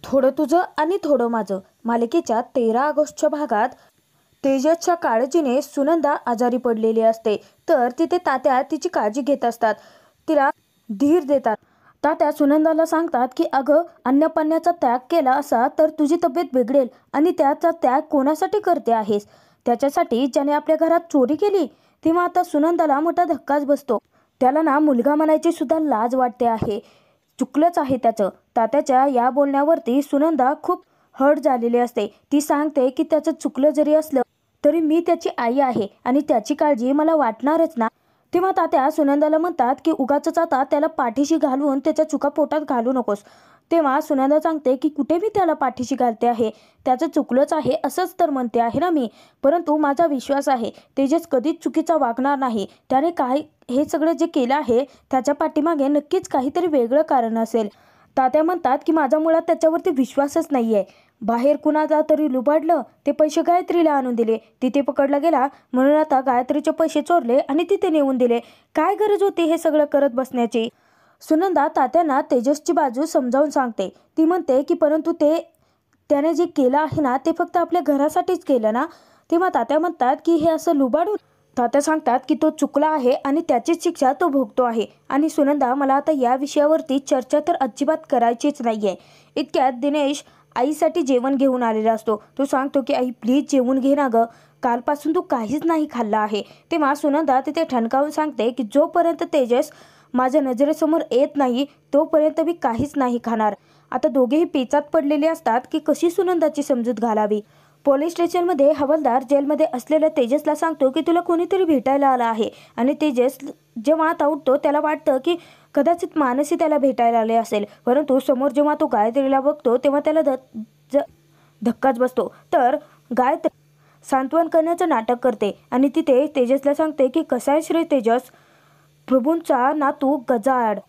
थोडं तुझं आणि थोडं माझं मालिकेच्या 13 ऑगस्टच्या भागात तेजसच्या काळजीने सुनंदा आजारी पडलेली असते. तर तिथे तात्या तिची काळजी घेत असतात, तिला धीर देतात. तात्या सुनंदाला सांगतात की अगं, अन्नपाण्याचा त्याग केला असा तर तुझी तब्येत बिघडेल. आणि त्याचा त्याग कोणासाठी करते आहेस? त्याच्यासाठी ज्याने आपल्या घरात चोरी केली. तेव्हा आता सुनंदाला मोठा धक्काच बसतो. त्याला ना मुलगा म्हणायची सुद्धा लाज वाटते आहे. चुकलंच आहे त्याचं. तात्याच्या या बोलण्यावरती सुनंदा खूप हर्ट झालेली असते. ती सांगते की त्याचं चुकलं जरी असलं तरी मी त्याची आई आहे आणि त्याची काळजी मला वाटणारच ना. तेव्हा तात्या सुनंदाला म्हणतात की उगाचच आता त्याला पाठीशी घालून त्याच्या चुका पोटात घालू नकोस. तेव्हा सुनंदा सांगते की कुठे मी त्याला पाठीशी घालते आहे, त्याचं चुकलंच आहे असंच तर म्हणते आहे ना मी. परंतु माझा विश्वास आहे तेजस कधीच चुकीचा वागणार नाही. त्याने काय हे सगळं जे केलं आहे त्याच्या पाठीमागे नक्कीच काहीतरी वेगळं कारण असेल. तात्या म्हणतात की माझा मुळात त्याच्यावरती विश्वासच नाही आहे. बाहेर कुणाला तरी लुबाडलं, ते पैसे गायत्रीला आणून दिले, तिथे पकडला गेला म्हणून आता गायत्रीचे पैसे चोरले आणि तिथे नेऊन दिले. काय गरज होती हे सगळं करत बसण्याची? सुनंदा तात्यांना तेजसची बाजू समजावून सांगते. ती म्हणते की परंतु त्याने जे केलं आहे ना ते फक्त आपल्या घरासाठीच केलं ना. तेव्हा तात्या म्हणतात की हे असं लुबाडून. तात्या सांगतात की तो चुकला आहे आणि त्याचीच शिक्षा तो भोगतो आहे. आणि सुनंदा, मला आता या विषयावरती चर्चा तर अजिबात करायचीच नाही आहे. इतक्यात दिनेश आईसाठी जेवण घेऊन आलेला असतो. तो सांगतो की आई प्लीज जेवून घे ना गं, कालपासून तू काहीच नाही खाल्लं आहे. तेव्हा सुनंदा तिथे ठणकावून सांगते की जोपर्यंत तेजस माझ्या नजरेसमोर येत नाही तोपर्यंत मी काहीच नाही खाणार. आता दोघेही पेचात पडलेले असतात की कशी सुनंदाची समजूत घालावी. पोलीस स्टेशनमध्ये हवालदार जेलमध्ये असलेल्या तेजसला सांगतो की तुला कोणीतरी भेटायला आला आहे. आणि तेजस जेव्हा आता उठतो त्याला वाटतं की कदाचित मानसी त्याला भेटायला आले असेल. परंतु समोर जेव्हा तो गायत्रीला बघतो तेव्हा त्याला धक्काच बसतो. तर गायत्री सांत्वन करण्याचं नाटक करते आणि तिथे तेजसला सांगते की कसा आहे श्री तेजस, प्रभूंचा नातू गजाआड,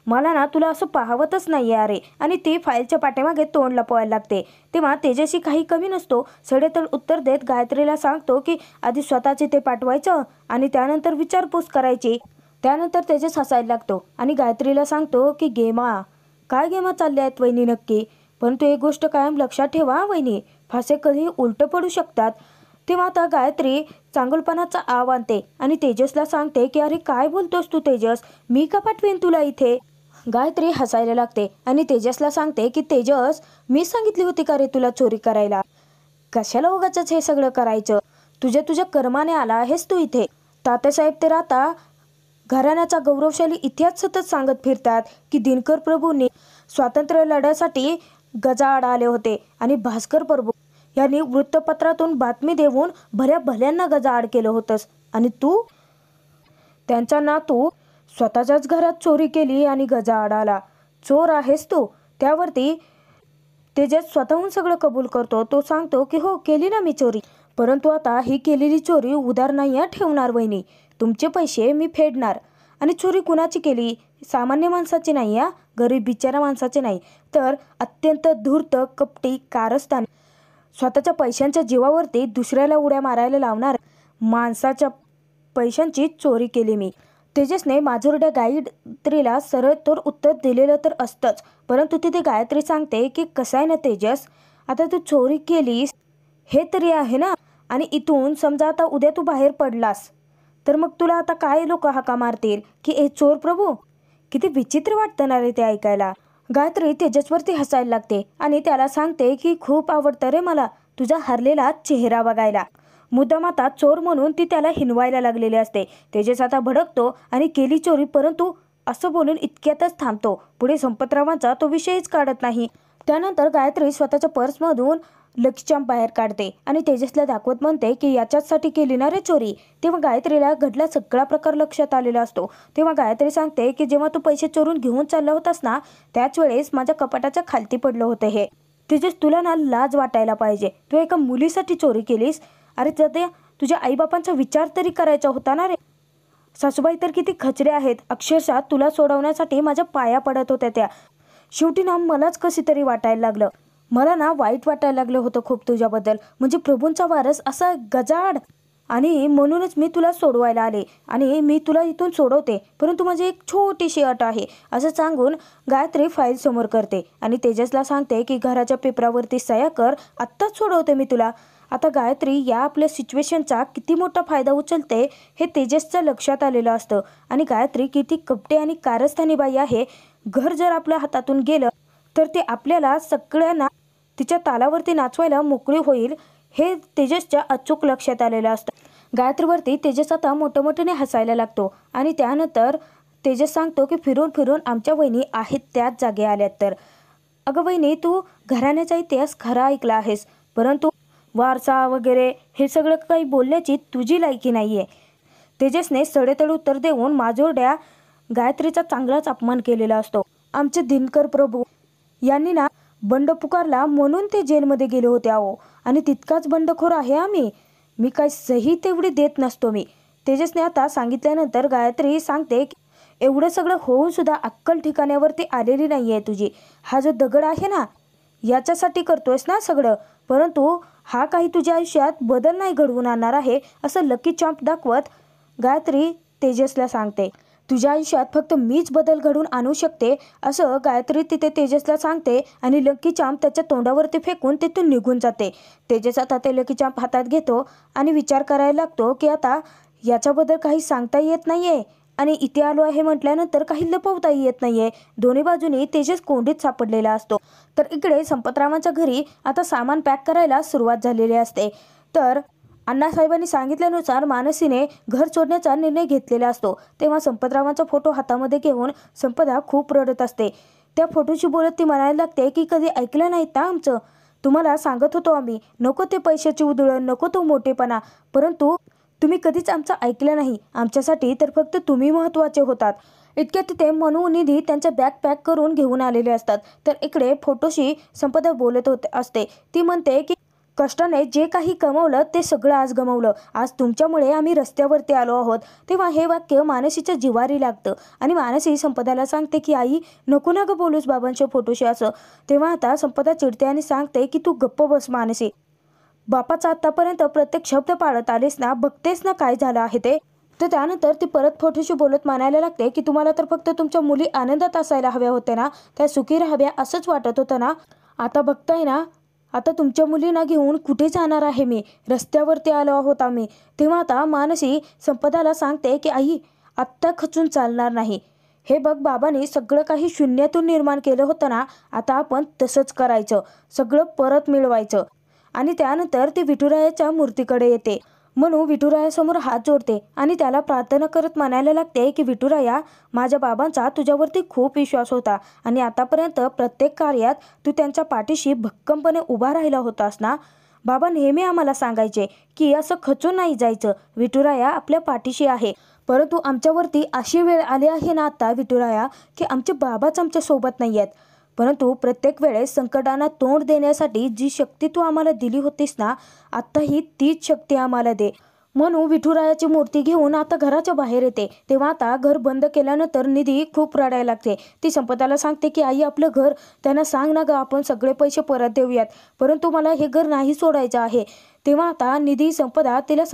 मला ना तुला असं पाहवतच नाही आहे अरे. आणि ती फाईलच्या पाठीमागे तोंड लपवायला लागते. तेव्हा तेजसही काही कमी नसतो. सडेतोड उत्तर देत गायत्रीला सांगतो की आधी स्वतःचे ते पाठवायचं आणि त्यानंतर विचारपूस करायची. त्यानंतर तेजस हसायला लागतो आणि गायत्रीला सांगतो की गेमा, काय गेमा चालल्या आहेत वहिनी नक्की. परंतु एक गोष्ट कायम लक्षात ठेवा वहिनी, फासे कधी उलटं पडू शकतात. तेव्हा आता गायत्री चांगुलपणाचा आव आणते आणि तेजसला सांगते की अरे काय बोलतोस तू तेजस, मी का पाठवेन तुला इथे. गायत्री हसायला लागते आणि तेजसला सांगते की तेजस, मी सांगितली होती का रे तुला चोरी करायला? कशाला उगाचच हे सगळं करायचं? तुझ्या कर्माने आला आहेस तू इथे. तात्यासाहेब तर आता घराण्याचा गौरवशाली इतिहास सतत सांगत फिरतात की दिनकर प्रभूंनी स्वातंत्र्य लढ्यासाठी गजाआड आले होते आणि भास्कर प्रभू यांनी वृत्तपत्रातून बातमी देऊन भल्या भल्यांना गजाआड केलं होतंस. आणि तू त्यांचा नातू स्वतःच्याच घरात चोरी केली आणि गजाआड आला. चोर आहेस तू. त्यावरती तेजस स्वतःहून सगळं कबूल करतो. तो सांगतो की हो केली ना मी चोरी, परंतु आता ही केलेली चोरी उधार नाही ठेवणार वहिनी. तुमचे पैसे मी फेडणार. आणि चोरी कुणाची केली? सामान्य माणसाची नाही, गरीब बिचारा माणसाचे नाही, तर अत्यंत धूर्त, कपटी, कारस्थान, स्वतःच्या पैशांच्या जीवावरती दुसऱ्याला उड्या मारायला लावणार माणसाच्या पैशांची चोरी केली मी. तेजसने माजुरड्या गायत्रीला सरळ तर उत्तर दिलेलं तर असतंच. परंतु तिथे गायत्री सांगते की कसं आहे ना तेजस, आता तू चोरी केलीस हे तरी आहे ना. आणि इथून समजा आता उद्या तू बाहेर पडलास तर मग तुला आता काय लोक हाका मारतील की ए चोर प्रभू. किती विचित्र वाटतं ना रे ते ऐकायला. गायत्री तेजसवरती हसायला लागते आणि त्याला सांगते की खूप आवडतं रे मला तुझा हरलेला चेहरा बघायला. मुद्दाम आता चोर म्हणून ती त्याला हिनवायला लागलेली असते. तेजस आता भडकतो आणि केली चोरी, परंतु असं बोलून इतक्यातच थांबतो. पुढे संपतरावांचा तो विषयच काढत नाही. त्यानंतर गायत्री स्वतःच्या पर्समधून लकीचाम बाहेर काढते आणि तेजसला दाखवत म्हणते की याच्यासाठी केली ना रे चोरी. तेव्हा गायत्रीला घडला सगळा प्रकार लक्षात आलेला असतो. तेव्हा गायत्री सांगते की जेव्हा तू पैसे चोरून घेऊन चालला होतास ना त्याच वेळेस माझ्या कपाटाच्या खालती पडलं होतं हे. तेजस, तुला ना लाज वाटायला पाहिजे. तू एका मुलीसाठी चोरी केलीस. अरे सध्या तुझ्या आईबापांचा विचार तरी करायचा होता ना रे. सासूबाई तर किती खचरे आहेत, अक्षरशः तुला सोडवण्यासाठी माझ्या पाया पडत होत्या त्या. शेवटी ना मलाच कशी तरी वाटायला लागलं. मला ना वाईट वाटायला लागलं होतं खूप तुझ्याबद्दल. म्हणजे प्रभूंचा वारस असा गजाआड. आणि म्हणूनच मी तुला सोडवायला आले आणि मी तुला इथून सोडवते, परंतु माझी एक छोटीशी अट आहे असं सांगून गायत्री फाईल समोर करते आणि तेजसला सांगते की घराच्या पेपरावरती सह्या कर, आत्ताच सोडवते मी तुला. आता गायत्री या आपल्या सिच्युएशनचा किती मोठा फायदा उचलते हे तेजसच्या लक्षात आलेलं असतं आणि गायत्री किती कपटे आणि कारस्थानी बाई आहे. घर जर आपल्या हातातून गेलं तर ते आपल्याला सगळ्यांना तिच्या तालावरती नाचवायला मोकळी होईल हे तेजसच्या अचूक लक्षात आलेलं असतं. गायत्रीवरती तेजस आता मोठमोठ्याने हसायला लागतो आणि त्यानंतर तेजस सांगतो की फिरून फिरून आमच्या वहिनी आहेत त्याच जागे आल्यात. तर अगं वहिनी, तू घराण्याचा इतिहास खरा ऐकला आहेस, परंतु वारसा वगैरे हे सगळं काही बोलण्याची तुझी लायकी नाही आहे. तेजसने सडेतड उत्तर देऊन माजोरड्या गायत्रीचा चांगलाच अपमान केलेला असतो. आमचे दिनकर प्रभू यांनी ना बंड पुकारला म्हणून ते जेलमध्ये गेले होते अहो, आणि तितकाच बंडखोर आहे आम्ही. मी काय सही तेवढी देत नसतो मी. तेजसने आता सांगितल्यानंतर गायत्री सांगते की एवढं सगळं होऊन सुद्धा अक्कल ठिकाण्यावरती आलेली नाही आहे तुझी. हा जो दगड आहे ना याच्यासाठी करतोयस ना सगळं, परंतु हा काही तुझ्या आयुष्यात बदल नाही घडवून आणणार आहे असं लकी चाँप दाखवत गायत्री तेजसला सांगते. तुझ्या आयुष्यात फक्त मीच बदल घडवून आणू शकते असं गायत्री तिथे तेजसला सांगते आणि लकी चाँप त्याच्या तोंडावरती फेकून तिथून निघून जाते. तेजस आता ते लकी चाँप हातात घेतो आणि विचार करायला लागतो की आता याच्याबद्दल काही सांगता येत नाही आहे आणि इथे आलो आहे म्हटल्यानंतर काही लपवताही येत नाही आहे. दोन्ही बाजूनी तेजस कोंडीत सापडलेला असतो. तर इकडे संपतरावांच्या घरी आता सामान पॅक करायला सुरुवात झालेली असते. तर अण्णासाहेबांनी सांगितल्यानुसार मानसीने घर सोडण्याचा निर्णय घेतलेला असतो. तेव्हा संपतरावांचा फोटो हातामध्ये घेऊन संपदा खूप रडत असते. त्या फोटोशी बोलत ती म्हणायला लागते की कधी ऐकलं नाहीत ना आमचं, तुम्हाला सांगत होतो आम्ही, नको ते पैशाची उधळण, नको तो मोठेपणा, परंतु तुम्ही कधीच आमचं ऐकलं नाही. आमच्यासाठी तर फक्त तुम्ही महत्त्वाचे होतात. इतक्या तिथे मनू निधी त्यांच्या बॅग पॅक करून घेऊन आलेले असतात. तर इकडे फोटोशी संपदा बोलत असते. ती म्हणते की कष्टाने जे काही कमवलं ते सगळं आज गमावलं. आज तुमच्यामुळे आम्ही रस्त्यावरती आलो आहोत. तेव्हा हे वाक्य मानसीच्या जिवारी लागतं आणि मानसी संपदाला सांगते की आई नको ना गं बोलूस बाबांच्या फोटोशी असं. तेव्हा आता संपदा चिडते आणि सांगते की तू गप्प बस मानसी, बापाचा आतापर्यंत प्रत्येक शब्द पाळत आलीस ना, बघतेस ना काय झालं आहे ते. तर त्यानंतर ती परत फोटोशी बोलत म्हणायला लागते की तुम्हाला तर फक्त तुमच्या मुली आनंदात असायला हव्या होत्या ना, त्या सुखी राहाव्या असंच वाटत होतं ना. आता बघताय ना, आता तुमच्या मुलींना घेऊन कुठे जाणार आहे मी, रस्त्यावरती आलो आहोत आम्ही. तेव्हा आता मानसी संपदाला सांगते की आई आत्ता खचून चालणार नाही. हे बघ, बाबांनी सगळं काही शून्यातून निर्माण केलं होतं ना, आता आपण तसंच करायचं, सगळं परत मिळवायचं. आणि त्यानंतर ती विठुरायाच्या मूर्तीकडे येते. म्हणू विठुरायासमोर हात जोडते आणि त्याला प्रार्थना करत म्हणायला लागते की विठुराया, माझ्या बाबांचा तुझ्यावरती खूप विश्वास होता आणि आतापर्यंत प्रत्येक कार्यात तू त्यांच्या पाठीशी भक्कमपणे उभा राहिला होतास ना. बाबा नेहमी आम्हाला सांगायचे की असं खचून नाही जायचं, विठुराया आपल्या पाठीशी आहे. परंतु आमच्यावरती अशी वेळ आली आहे ना आता विठुराया की आमचे बाबाच आमच्या सोबत नाही आहेत. परंतु प्रत्येक वेळेस संकटांना तोंड देण्यासाठी जी शक्ती तू आम्हाला दिली होतीस ना, आत्ताही तीच शक्ती आम्हाला दे. म्हणून विठुरायाची मूर्ती घेऊन आता घराच्या बाहेर येते. तेव्हा आता घर बंद केल्यानंतर निधी खूप रडायला लागते. ती संपदाला सांगते की आई आपलं घर, त्यांना सांग ना गं आपण सगळे पैसे परत देऊयात, परंतु मला हे घर नाही सोडायचं आहे. तेव्हा आता निधी संपदा तिला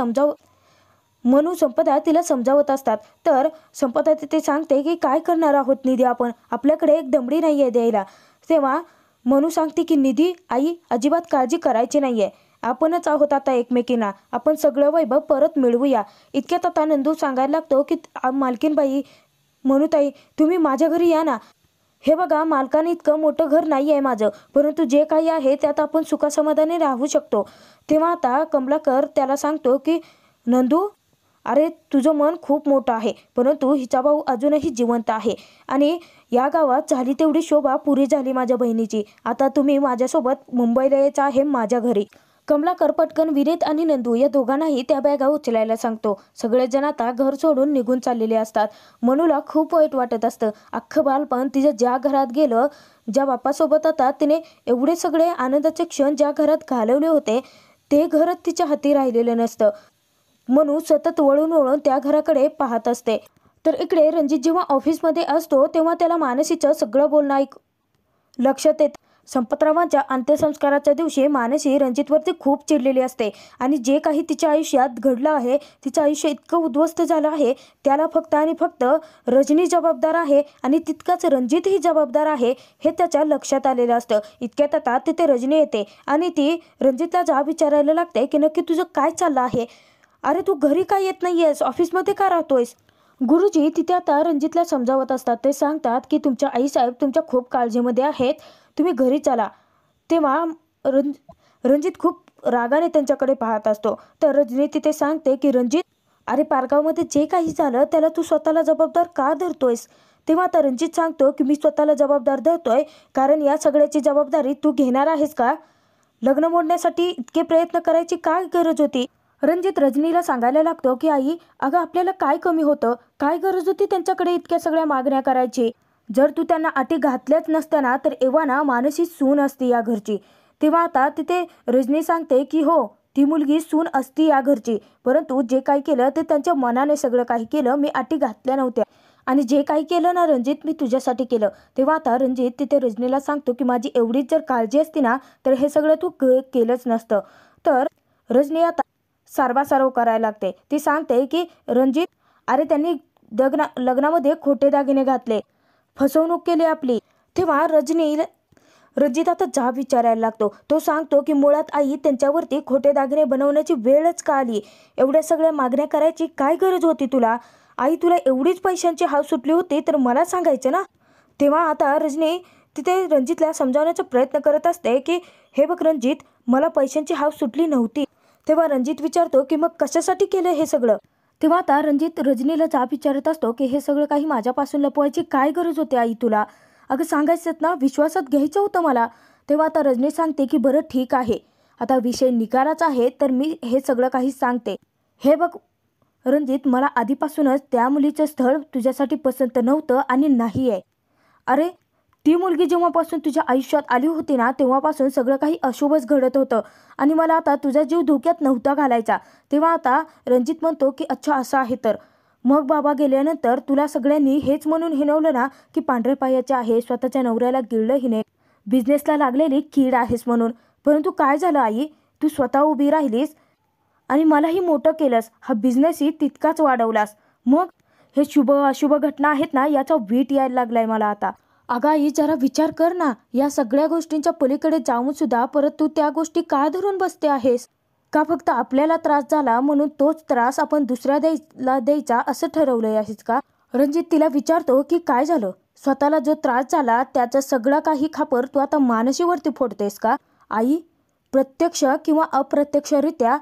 संपदा तिला समजावत असतात. तर संपदा तिथे सांगते की काय करणार आहोत निधी आपण, आपल्याकडे एक दमडी नाही आहे द्यायला. तेव्हा मनू सांगते की निधी आई अजिबात काळजी करायची नाही आहे, आपणच आहोत आता एकमेकींना, आपण सगळं वैभव परत मिळवूया. इतक्यात आता नंदू सांगायला लागतो की मालकीनबाई, मनूताई तुम्ही माझ्या घरी या ना. हे बघा, मालकाने इतकं मोठं घर नाही आहे माझं, परंतु जे काही आहे त्यात आपण सुखासमाधाने राहू शकतो. तेव्हा आता कमलाकर त्याला सांगतो की नंदू, अरे तुझं मन खूप मोठं आहे, परंतु हिचा भाऊ अजूनही जिवंत आहे आणि या गावात झाली तेवढी शोभा पुरी झाली माझ्या बहिणीची. आता तुम्ही माझ्यासोबत मुंबईला यायचं आहे माझ्या घरी. कमलाकर पटकन विनीत आणि नंदू या दोघांनाही त्या बॅगा उचलायला सांगतो. सगळेजण आता घर सोडून निघून चाललेले असतात. मनूला खूप वाईट वाटत असतं. अख्खं बालपण तिचं ज्या घरात गेलं, ज्या बापासोबत आता तिने एवढे सगळे आनंदाचे क्षण ज्या घरात घालवले होते, ते घरात तिच्या हाती राहिलेलं नसतं. मनू सतत वळून वळून त्या घराकडे पाहत असते. तर इकडे रणजित जेव्हा ऑफिसमध्ये असतो तेव्हा त्याला मानसीचं सगळं बोलणं लक्षात येतं. संपतरावांच्या अंत्यसंस्काराच्या दिवशी मानसी रणजितवरती खूप चिडलेली असते आणि जे काही तिच्या आयुष्यात घडलं आहे, तिचं आयुष्य इतकं उद्ध्वस्त झालं आहे, त्याला फक्त आणि फक्त रजनी जबाबदार आहे आणि तितकाच रणजितही जबाबदार आहे हे त्याच्या लक्षात आलेलं असतं. इतक्यात आता तिथे रजनी येते आणि ती रणजितला जाब विचारायला लागते की नक्की तुझं काय चाललं आहे? अरे तू घरी का येत नाही आहेस? ऑफिसमध्ये का राहतोयस? गुरुजी तिथे आता रणजितला समजावत असतात. ते सांगतात की तुमच्या आईसाहेब तुमच्या खूप काळजीमध्ये आहेत, तुम्ही घरी चला. तेव्हा रणजित खूप रागाने त्यांच्याकडे पाहत असतो. तर रजनी तिथे सांगते की रणजित, अरे पारगावमध्ये जे काही झालं त्याला तू स्वतःला जबाबदार का धरतोयस? तेव्हा आता रणजित सांगतो की मी स्वतःला जबाबदार धरतोय कारण या सगळ्याची जबाबदारी तू घेणार आहेस का? लग्न मोडण्यासाठी इतके प्रयत्न करायची काय गरज होती? रणजित रजनीला सांगायला लागतो की आई, अगं आपल्याला काय कमी होतं? काय गरज होती त्यांच्याकडे इतक्या सगळ्या मागण्या करायची? जर तू त्यांना अटी घातल्याच नसत्या ना तर एव्हाना मानसी सून असती या घरची. तेव्हा आता तिथे रजनी सांगते की हो, ती मुलगी सून असती या घरची, परंतु जे काही केलं ते त्यांच्या मनाने सगळं काही केलं, मी अटी घातल्या नव्हत्या आणि जे काही केलं ना रणजित मी तुझ्यासाठी केलं. तेव्हा आता रणजित तिथे रजनीला सांगतो की माझी एवढीच जर काळजी असती ना तर हे सगळं तू केलंच नसतं. तर रजनी आता सारवासारव करायला लागते. ती सांगते की रणजित, अरे त्यांनी लग्नामध्ये खोटे दागिने घातले, फसवणूक केली आपली. तेव्हा रणजित आता जाब विचारायला लागतो. तो सांगतो की मुळात आई त्यांच्यावरती खोटे दागिने बनवण्याची वेळच का आली? एवढ्या सगळ्या मागण्या करायची काय गरज होती तुला? आई तुला एवढीच पैशांची हाव सुटली होती तर मला सांगायचं ना. तेव्हा आता रजनी तिथे रणजितला समजावण्याचा प्रयत्न करत असते की हे बघ रणजित, मला पैशांची हाव सुटली नव्हती. तेव्हा रणजित विचारतो की मग कशासाठी केलं हे सगळं? तेव्हा आता रणजित रजनीला जाब विचारत असतो की हे सगळं काही माझ्यापासून लपवायची काय गरज होती आई तुला? अगं सांगायचं ना, विश्वासात घ्यायचं होतं मला. तेव्हा आता रजनी सांगते की बरं ठीक आहे, आता विषय निकालाचा आहे तर मी हे सगळं काही सांगते. हे बघ रणजित, मला आधीपासूनच त्या मुलीचं स्थळ तुझ्यासाठी पसंत नव्हतं आणि नाही आहे. अरे ती मुलगी जेव्हापासून तुझ्या आयुष्यात आली होती ना तेव्हापासून सगळं काही अशुभच घडत होतं आणि मला आता तुझा जीव धोक्यात नव्हता घालायचा. तेव्हा आता रणजित म्हणतो की अच्छा असं आहे तर मग बाबा गेल्यानंतर तुला सगळ्यांनी हेच म्हणून हिणवलं ना की पांढऱ्या पायाचे आहे, स्वतःच्या नवऱ्याला गिळलं हिने, बिझनेसला लागलेली कीड आहेस म्हणून. परंतु काय झालं आई, तू स्वतः उभी राहिलीस आणि मलाही मोठं केलंस, हा बिझनेसही तितकाच वाढवलास. मग हे शुभ अशुभ घटना आहेत ना याचा वीट यायला लागलाय मला आता. अगं आई जरा विचार कर ना, या सगळ्या गोष्टींच्या पलीकडे जाऊन सुद्धा परत तू त्या गोष्टी का धरून बसते आहेस? का फक्त आपल्याला त्रास झाला म्हणून तोच त्रास आपण दुसऱ्याला द्यायचा असं ठरवलंय आहेस का? रणजित तिला विचारतो की काय झालं, स्वतःला जो त्रास झाला त्याचा सगळा काही खापर तू आता मानसीवरती फोडतेस का? आई, प्रत्यक्ष किंवा अप्रत्यक्षरित्या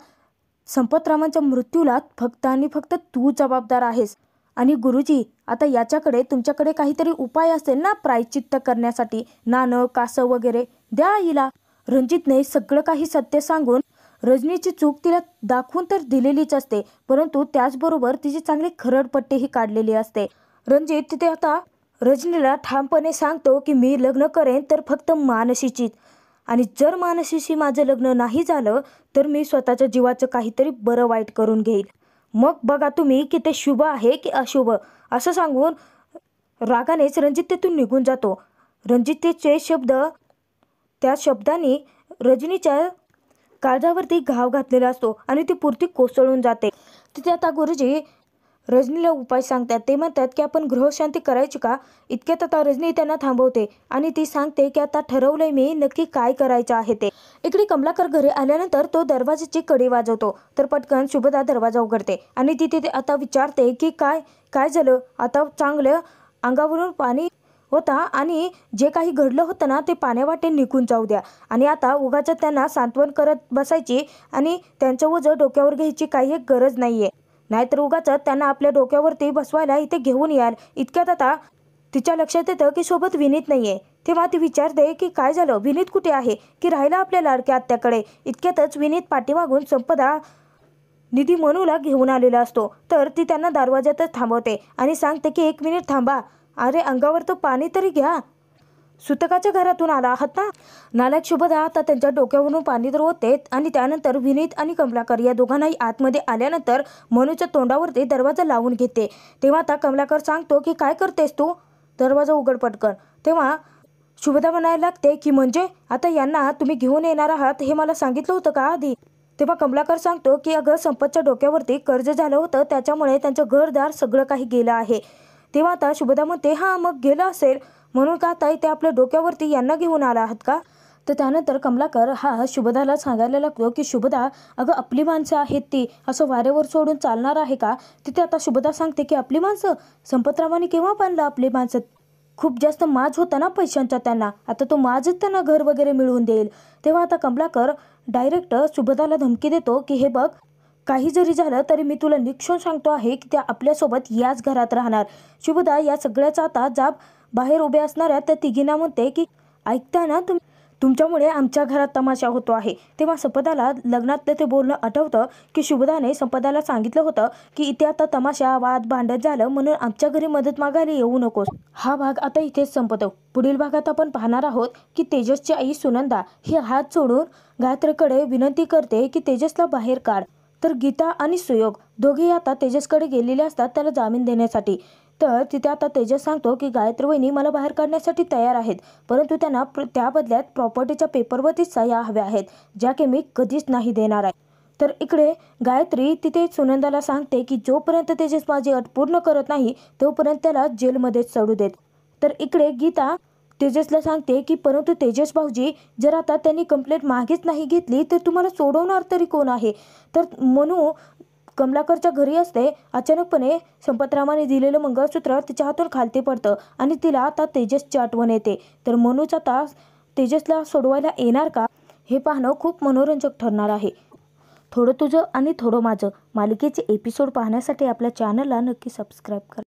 संपतरावांच्या मृत्यूला फक्त आणि फक्त तू जबाबदार आहेस. आणि गुरुजी, आता याच्याकडे तुमच्याकडे काहीतरी उपाय असेल ना प्रायश्चित्त करण्यासाठी, नाणं कासं वगैरे द्या आईला. रणजितने सगळं काही सत्य सांगून रजनीची चूक तिला दाखवून तर दिलेलीच असते, परंतु त्याचबरोबर तिची चांगली खरडपट्टीही काढलेली असते. रणजित तिथे आता रजनीला ठामपणे सांगतो की मी लग्न करेन तर फक्त मानसीचीच, आणि जर मानसीशी माझं लग्न नाही झालं तर मी स्वतःच्या जीवाचं काहीतरी बरं वाईट करून घेईल. मग बघा तुम्ही की ते शुभ आहे की अशुभ, असं सांगून रागानेच रणजित तेथून निघून जातो. रणजितचे शब्द, त्या शब्दांनी रजनीच्या काळजावरती घाव घातलेला असतो आणि ती पुरती कोसळून जाते. तिथे आता गुरुजी रजनीला उपाय सांगतात. ते म्हणतात की आपण गृहशांती करायची का? इतक्यात आता रजनी त्यांना थांबवते आणि ती सांगते की आता ठरवलंय मी नक्की काय करायचं आहे ते. इकडे कमलाकर घरी आल्यानंतर तो दरवाजाची कडी वाजवतो तर पटकन शुभदा दरवाजा उघडते आणि ती तिथे आता विचारते की काय काय झालं? आता चांगलं अंगावरून पाणी होता आणि जे काही घडलं होतं ना ते पाण्यावाटे निघून जाऊ द्या आणि आता उगाच त्यांना सांत्वन करत बसायची आणि त्यांचं ओझं डोक्यावर घ्यायची काही एक गरज नाहीये, नाहीतर उगाच त्यांना आपल्या डोक्यावरती बसवायला इथे घेऊन याल. इतक्यात आता तिच्या लक्षात येतं की सोबत विनीत नाहीये. तेव्हा ती विचारते की काय झालं, विनीत कुठे आहे? की राहिला आपल्या लाडक्या आत्याकडे. इतक्यातच विनीत पाठीमागून संपदा निधी मनूला घेऊन आलेला असतो तर ती त्यांना दरवाजातच थांबवते आणि सांगते की 1 मिनिट थांबा, अरे अंगावर तो पाणी तरी घ्या, सुतकाच्या घरातून आला आहात ना. नालायक शुभदा आता त्यांच्या डोक्यावरून पाणी तर होते आणि त्यानंतर विनीत आणि कमलाकर या दोघांनाही आतमध्ये आल्यानंतर मनूच्या तोंडावरती दरवाजा लावून घेते. तेव्हा आता कमलाकर सांगतो की काय करतेस तू, दरवाजा उघड पटकन. तेव्हा शुभदा म्हणायला लागते की म्हणजे आता यांना तुम्ही घेऊन येणार आहात हे मला सांगितलं होतं का आधी? तेव्हा कमलाकर सांगतो की अगं संपतच्या डोक्यावरती कर्ज झालं होतं, त्याच्यामुळे त्यांचं घरदार सगळं काही गेलं आहे. तेव्हा आता शुभदा म्हणते हां मग गेलं असेल म्हणून का ताई ते आपल्या डोक्यावरती यांना घेऊन आला आहात का? तर त्यानंतर कमलाकर हा शुभदाला सांगायला लागतो की शुभदा अगं आपली माणसं आहेत ती असं वाऱ्यावर सोडून चालणार आहे का? तिथे आता शुभदा सांगते की आपली माणसं, संपतरावांनी केव्हा बांधलं आपली माणसं? खूप जास्त माज होता ना पैशांचा त्यांना, आता तो माजच त्यांना घर वगैरे मिळवून देईल. तेव्हा आता कमलाकर डायरेक्ट शुभदाला धमकी देतो की हे बघ, काही जरी झालं तरी मी तुला निक्षून सांगतो आहे की त्या आपल्यासोबत याच घरात राहणार. शुभदा या सगळ्याचा आता जाब बाहेर उभे असणाऱ्या त्या तिघींना म्हणते की ऐकता ना तुमच्यामुळे आमच्या घरात तमाशा होतो आहे. तेव्हा संपदाला लग्नातलं ते बोलणं आठवतं की शुभदाने संपदाला सांगितलं होतं की इथे आता तमाशा वाद भांडत झालं म्हणून आमच्या घरी मदत मागायला येऊ नकोस. हा भाग आता इथेच संपतो. पुढील भागात आपण पाहणार आहोत की तेजसची आई सुनंदा ही हात सोडून गायत्रीकडे विनंती करते की तेजसला बाहेर काढ. तर गीता आणि सुयोग दोघेही आता तेजसकडे गेलेले असतात त्याला जामीन देण्यासाठी. तर तिथे आता तेजस सांगतो की गायत्री वहिनी मला बाहेर काढण्यासाठी तयार आहेत, परंतु त्यांना त्या बदल्यात प्रॉपर्टीच्या पेपरवरती सह्या हव्या आहेत, ज्या की मी कधीच नाही देणार आहे. तर इकडे गायत्री तिथे सुनंदाला सांगते की जोपर्यंत तेजस माझी अट पूर्ण करत नाही तोपर्यंत त्याला जेलमध्ये चढू देत. तर इकडे गीता तेजसला सांगते की परंतु तेजस भाऊजी, जर आता त्यांनी कंप्लेंट मागेच नाही घेतली तर तुम्हाला सोडवणार तरी कोण आहे? तर मनू कमलाकरच्या घरी असते. अचानकपणे संपतरामाने दिलेलं मंगळसूत्र तिच्या हातून खालती पडतं आणि तिला आता तेजसची आठवण येते. तर मनूचा तास तेजसला सोडवायला येणार का हे पाहणं खूप मनोरंजक ठरणार आहे. थोडं तुझं आणि थोडं माझं मालिकेचे एपिसोड पाहण्यासाठी आपल्या चॅनलला नक्की सबस्क्राईब करा.